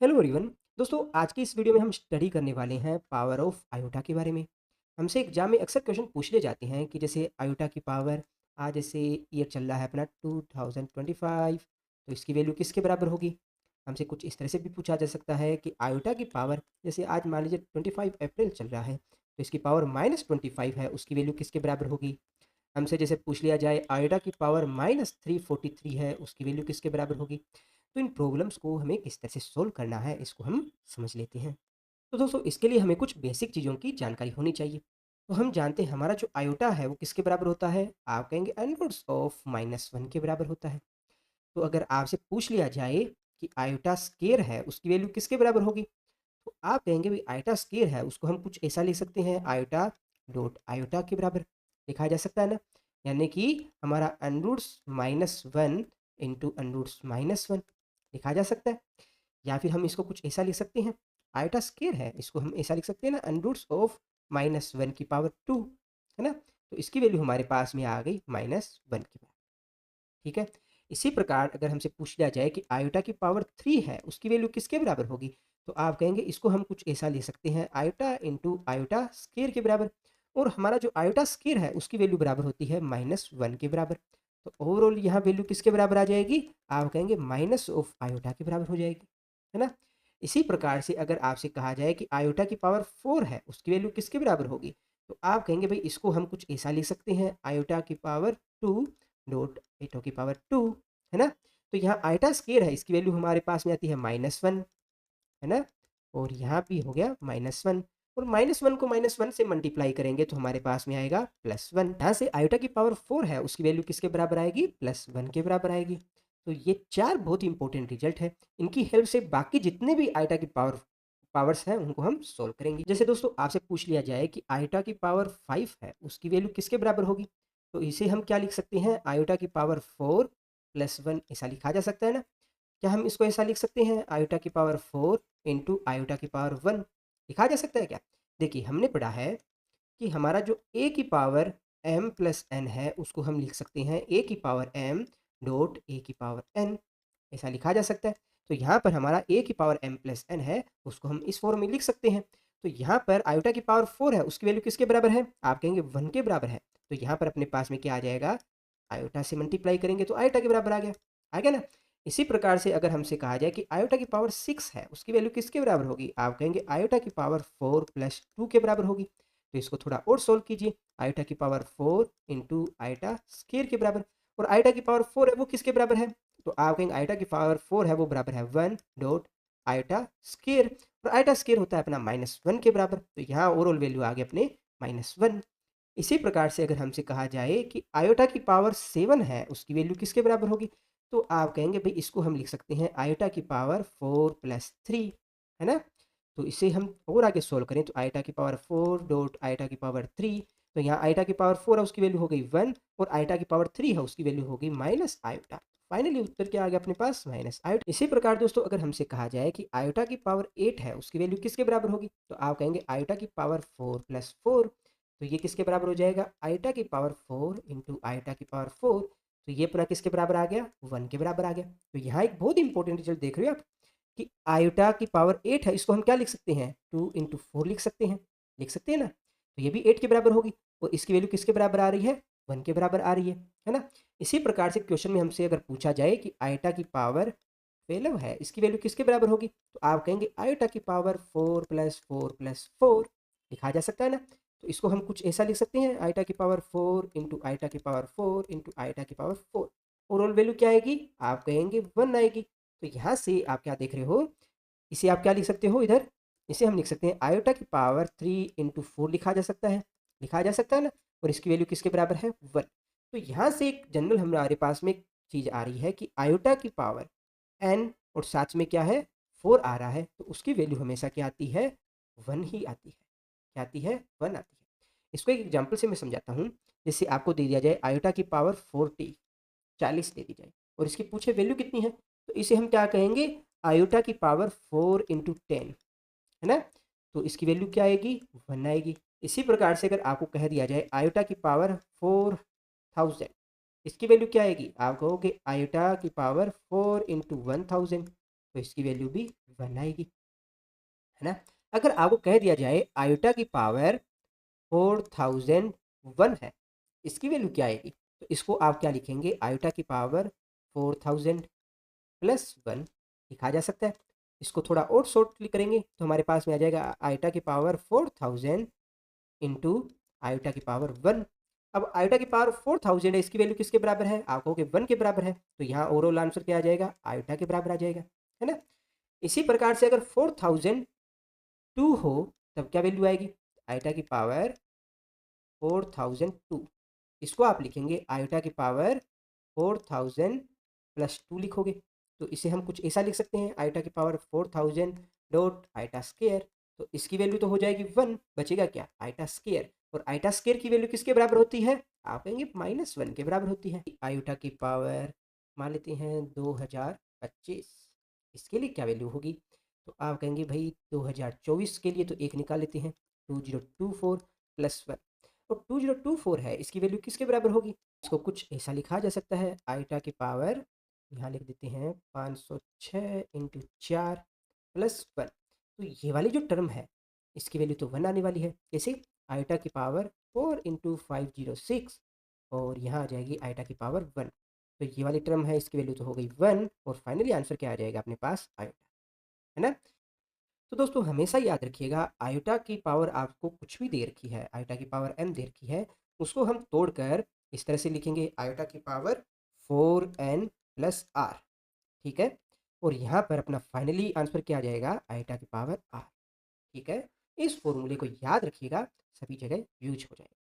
Hello everyone. दोस्तों, आज की इस वीडियो में हम स्टडी करने वाले हैं पावर ऑफ आयोटा के बारे में। हमसे एग्जाम में अक्सर क्वेश्चन पूछ ले जाते हैं कि जैसे आयोटा की पावर, आज जैसे ईयर चल रहा है अपना 2025, तो इसकी वैल्यू किसके बराबर होगी। हमसे कुछ इस तरह से भी पूछा जा सकता है कि आयोटा की पावर, जैसे आज मान लीजिए 25 अप्रैल चल रहा है, तो इसकी पावर -25 है, उसकी वैल्यू किसके बराबर होगी। हमसे जैसे पूछ लिया जाए आयोटा की पावर -343 है, उसकी वैल्यू किसके बराबर होगी। तो इन प्रॉब्लम्स को हमें किस तरह से सोल्व करना है, इसको हम समझ लेते हैं। तो दोस्तों, इसके लिए हमें कुछ बेसिक चीज़ों की जानकारी होनी चाहिए। तो हम जानते हैं हमारा जो आयोटा है वो किसके बराबर होता है। आप कहेंगे एनवर्ड्स ऑफ -1 के बराबर होता है। तो अगर आपसे पूछ लिया जाए कि आयोटा स्केयर है, उसकी वैल्यू किसके बराबर होगी, तो आप कहेंगे भाई आयोटा स्केयर है, उसको हम कुछ ऐसा लिख सकते हैं, आयोटा डॉट आयोटा के बराबर लिखा जा सकता है ना। यानी कि हमारा √-1 इंटू √-1 लिखा जा सकता है। या फिर हम इसको कुछ ऐसा लिख सकते हैं, आयोटा स्केयर है, इसको हम ऐसा लिख सकते हैं ना, √-1 की पावर 2, है ना। तो इसकी वैल्यू हमारे पास में आ गई -1 की पावर। ठीक है। इसी प्रकार अगर हमसे पूछ लिया जाए कि आयोटा की पावर 3 है, उसकी वैल्यू किसके बराबर होगी, तो आप कहेंगे इसको हम कुछ ऐसा ले सकते हैं, आयोटा इंटू आयोटा स्केयर के बराबर। और हमारा जो आयोटा स्केयर है उसकी वैल्यू बराबर होती है -1 के बराबर। तो ओवरऑल यहाँ वैल्यू किसके बराबर आ जाएगी, आप कहेंगे माइनस ऑफ आयोटा के बराबर हो जाएगी, है ना। इसी प्रकार से अगर आपसे कहा जाए कि आयोटा की पावर 4 है, उसकी वैल्यू किसके बराबर होगी, तो आप कहेंगे भाई इसको हम कुछ ऐसा लिख सकते हैं, आयोटा की पावर 2 डॉट एटो की पावर 2, है ना। तो यहाँ आयोटा स्केयर है, इसकी वैल्यू हमारे पास में आती है -1, है ना। और यहाँ भी हो गया -1, और -1 को -1 से मल्टीप्लाई करेंगे तो हमारे पास में आएगा +1। यहाँ से आयोटा की पावर 4 है, उसकी वैल्यू किसके बराबर आएगी, +1 के बराबर आएगी। तो ये चार बहुत ही इंपॉर्टेंट रिजल्ट है। इनकी हेल्प से बाकी जितने भी आयोटा की पावर्स हैं उनको हम सोल्व करेंगे। जैसे दोस्तों आपसे पूछ लिया जाए कि आयोटा की पावर 5 है, उसकी वैल्यू किसके बराबर होगी, तो इसे हम क्या लिख सकते हैं, आयोटा की पावर 4 + 1 ऐसा लिखा जा सकता है ना। क्या हम इसको ऐसा लिख सकते हैं, आयोटा की पावर 4 इंटू आयोटा की पावर 1 लिखा जा सकता है क्या। देखिए हमने पढ़ा है कि हमारा जो ए की पावर m प्लस n है, उसको हम लिख सकते हैं ए की पावर m डॉट ए की पावर n, ऐसा लिखा जा सकता है। तो यहाँ पर हमारा ए की पावर m प्लस n है, उसको हम इस फॉर्म में लिख सकते हैं। तो यहाँ पर आयोटा की पावर 4 है, उसकी वैल्यू किसके बराबर है, आप कहेंगे 1 के बराबर है। तो यहाँ पर अपने पास में क्या आ जाएगा, आयोटा से मल्टीप्लाई करेंगे तो आयोटा के बराबर आ गया ना। इसी प्रकार से अगर हमसे कहा जाए कि आयोटा की पावर 6 है, उसकी वैल्यू किसके बराबर होगी, आप कहेंगे आयोटा की पावर 4 + 2 के बराबर होगी। तो इसको थोड़ा और सोल्व कीजिए, आयोटा की पावर 4 इंटू आयोटा स्केयर के बराबर। और आयोटा की पावर 4 है वो किसके बराबर है, तो आप कहेंगे आयोटा की पावर 4 है वो बराबर है 1 डॉट आयोटा स्केयर। और आयोटा स्केयर होता है अपना -1 के बराबर, तो यहाँ ओवरऑल वैल्यू आ गई अपने -1। इसी प्रकार से अगर हमसे कहा जाए कि आयोटा की पावर 7 है, उसकी वैल्यू किसके बराबर होगी, तो आप कहेंगे भाई इसको हम लिख सकते हैं, आयोटा की पावर 4 + 3, है ना। तो इसे हम और आगे सोल्व करें तो आयोटा की पावर 4 डॉट आयोटा की पावर 3, तो यहाँ आयोटा की पावर 4 है उसकी वैल्यू हो गई 1, और आयोटा की पावर 3 है उसकी वैल्यू हो गई माइनस आयोटा। फाइनली उत्तर क्या आ गया अपने पास, माइनस आयोटा। इसी प्रकार दोस्तों अगर हमसे कहा जाए कि आयोटा की पावर 8 है, उसकी वैल्यू किसके बराबर होगी, तो आप कहेंगे आयोटा की पावर 4 + 4, तो ये किसके बराबर हो जाएगा, आयोटा की पावर 4 इंटू आयोटा की पावर 4, तो ये पूरा किसके बराबर आ गया, 1 के बराबर आ गया। तो यहाँ एक बहुत इंपॉर्टेंट रिजल्ट देख रहे हो आप कि आयोटा की पावर 8 है, इसको हम क्या लिख सकते हैं, 2 इंटू 4 लिख सकते हैं ना। तो ये भी 8 के बराबर होगी, और इसकी वैल्यू किसके बराबर आ रही है, 1 के बराबर आ रही है ना। इसी प्रकार से क्वेश्चन में हमसे अगर पूछा जाए कि आयोटा की पावर 12 है, इसकी वैल्यू किसके बराबर होगी, तो आप कहेंगे आयोटा की पावर 4 + 4 + 4 लिखा जा सकता है ना। तो इसको हम कुछ ऐसा लिख सकते हैं, आयोटा की पावर 4 इंटू आयोटा की पावर 4 इंटू आयोटा की पावर 4, ओवरऑल वैल्यू क्या आएगी, आप कहेंगे 1 आएगी। तो यहाँ से आप क्या देख रहे हो, इसे आप क्या लिख सकते हो इधर, इसे हम लिख सकते हैं आयोटा की पावर 3 इंटू 4 लिखा जा सकता है ना। और इसकी वैल्यू किसके बराबर है, 1। तो यहाँ से एक जनरल हमारे पास में एक चीज़ आ रही है कि आयोटा की पावर n और साथ में क्या है, 4 आ रहा है, तो उसकी वैल्यू हमेशा क्या आती है, 1 ही आती है। क्या आती है, 1 आती है। इसको एक एग्जांपल से मैं समझाता हूँ। जैसे आपको दे दिया जाए आयोटा की पावर 40 दे दी जाए, और इसकी पूछे वैल्यू कितनी है, तो इसे हम क्या कहेंगे, आयोटा की पावर 4 इंटू 10, है ना। तो इसकी वैल्यू क्या आएगी, 1 आएगी। इसी प्रकार से अगर आपको कह दिया जाए आयोटा की पावर 4000, इसकी वैल्यू क्या आएगी, आप कहोगे आयोटा की पावर 4 इंटू 1000, तो इसकी वैल्यू भी 1 आएगी, है ना। अगर आपको कह दिया जाए आयोटा की पावर 4001 है, इसकी वैल्यू क्या आएगी, तो इसको आप क्या लिखेंगे, आयोटा की पावर 4000 प्लस 1 लिखा जा सकता है। इसको थोड़ा और शॉर्ट करेंगे तो हमारे पास में आ जाएगा आयोटा की पावर 4000 इंटू आयोटा की पावर 1। अब आयोटा की पावर 4000 है, इसकी वैल्यू किसके बराबर है, आप कहोगे 1 के बराबर है, तो यहाँ ओवरऑल आंसर क्या आ जाएगा, आयोटा के बराबर आ जाएगा, है ना। इसी प्रकार से अगर 4002 हो तब क्या वैल्यू आएगी, आयोटा की पावर 4002, इसको आप लिखेंगे आयोटा की पावर 4000 प्लस 2 लिखोगे, तो इसे हम कुछ ऐसा लिख सकते हैं, आयोटा की पावर 4000 डॉट आयोटा स्क्वायर, तो इसकी वैल्यू तो हो जाएगी 1, बचेगा क्या, आयोटा स्क्वायर, और आयोटा स्क्वायर की वैल्यू किसके बराबर होती है, आप कहेंगे -1 के बराबर होती है। आयोटा की पावर मान लेते हैं 2025, इसके लिए क्या वैल्यू होगी, तो आप कहेंगे भाई 2024 के लिए तो एक निकाल लेते हैं, 2024 प्लस 1, और 2024 है, इसकी वैल्यू किसके बराबर होगी, इसको कुछ ऐसा लिखा जा सकता है, आयोटा की पावर यहाँ लिख देते हैं 506 इंटू 4 प्लस 1, तो ये वाली जो टर्म है इसकी वैल्यू तो 1 आने वाली है, जैसे आयोटा की पावर 4 इंटू 506, और यहाँ आ जाएगी आयोटा की पावर 1, तो ये वाली टर्म है, इसकी वैल्यू तो हो गई 1, और फाइनली आंसर क्या आ जाएगा अपने पास, आयोटा, है ना। तो दोस्तों हमेशा याद रखिएगा, आयोटा की पावर आपको कुछ भी दे रखी है, आयोटा की पावर m दे रखी है, उसको हम तोड़कर इस तरह से लिखेंगे, आयोटा की पावर 4n प्लस r, ठीक है, और यहाँ पर अपना फाइनली आंसर क्या आ जाएगा, आयोटा की पावर r, ठीक है। इस फॉर्मूले को याद रखिएगा, सभी जगह यूज हो जाएगा।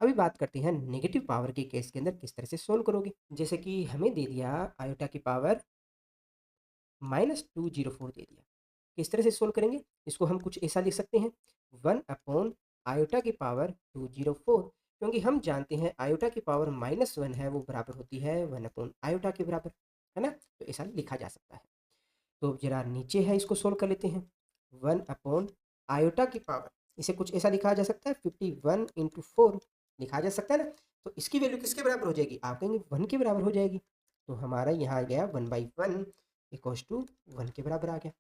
अभी बात करते हैं नेगेटिव पावर के केस के अंदर किस तरह से सोल्व करोगे, जैसे कि हमें दे दिया आयोटा की पावर -204 दे दिया, किस तरह से सोल्व करेंगे, इसको हम कुछ ऐसा लिख सकते हैं, 1 अपॉन आयोटा की पावर 204, क्योंकि हम जानते हैं आयोटा की पावर -1 है वो बराबर होती है 1 अपॉन आयोटा के बराबर, है ना, तो ऐसा लिखा जा सकता है। तो जरा नीचे है इसको सोल्व कर लेते हैं, 1 अपॉन आयोटा की पावर, इसे कुछ ऐसा लिखा जा सकता है 51 इंटू 4 लिखा जा सकता है ना, तो इसकी वैल्यू किसके बराबर हो जाएगी, आप कहेंगे 1 के बराबर हो जाएगी, तो हमारा यहाँ आ गया 1/1 इक्वल्स टू 1 के बराबर आ गया,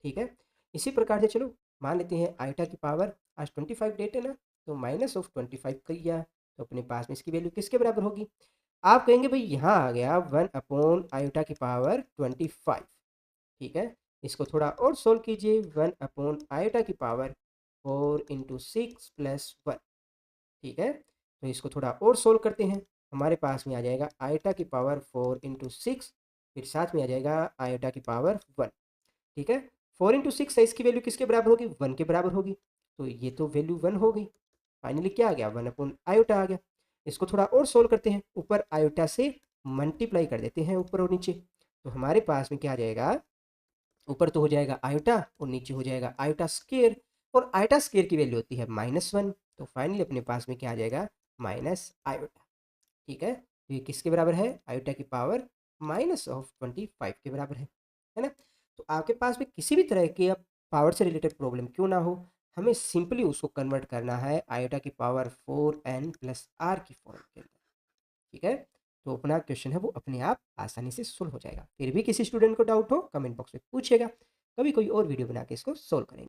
ठीक है। इसी प्रकार से चलो मान लेते हैं आयोटा की पावर, आज 25 डेट है ना, तो -25 किया, तो अपने पास में इसकी वैल्यू किसके बराबर होगी, आप कहेंगे भाई यहाँ आ गया 1 अपॉन आयोटा की पावर 25, ठीक है। इसको थोड़ा और सोल्व कीजिए, 1 अपॉन आयोटा की पावर 4 इंटू 6 प्लस 1, ठीक है। तो इसको थोड़ा और सोल्व करते हैं, हमारे पास में आ जाएगा आयोटा की पावर 4 इंटू 6, फिर साथ में आ जाएगा आयोटा की पावर 1, ठीक है। 4 इंटू 6 है, इसकी वैल्यू किसके बराबर होगी, 1 के बराबर होगी, तो ये तो वैल्यू 1 हो गई, फाइनली क्या आ गया, 1 अपॉन आयोटा आ गया। इसको थोड़ा और सोल्व करते हैं, ऊपर आयोटा से मल्टीप्लाई कर देते हैं ऊपर और नीचे, तो हमारे पास में क्या आ जाएगा, ऊपर तो हो जाएगा आयोटा और नीचे हो जाएगा आयोटा स्क्वायर, और आयोटा स्क्वायर की वैल्यू होती है -1, तो फाइनली अपने पास में क्या आ जाएगा, माइनस आयोटा, ठीक है। तो ये किसके बराबर है, आयोटा की पावर -25 के बराबर है ना। तो आपके पास में किसी भी तरह की अब पावर से रिलेटेड प्रॉब्लम क्यों ना हो, हमें सिंपली उसको कन्वर्ट करना है आयोटा की पावर 4n प्लस r की फॉर्म के अंदर, ठीक है। तो अपना क्वेश्चन है वो अपने आप आसानी से सोल्व हो जाएगा। फिर भी किसी स्टूडेंट को डाउट हो कमेंट बॉक्स में पूछेगा, कभी कोई और वीडियो बना के इसको सोल्व करेंगे।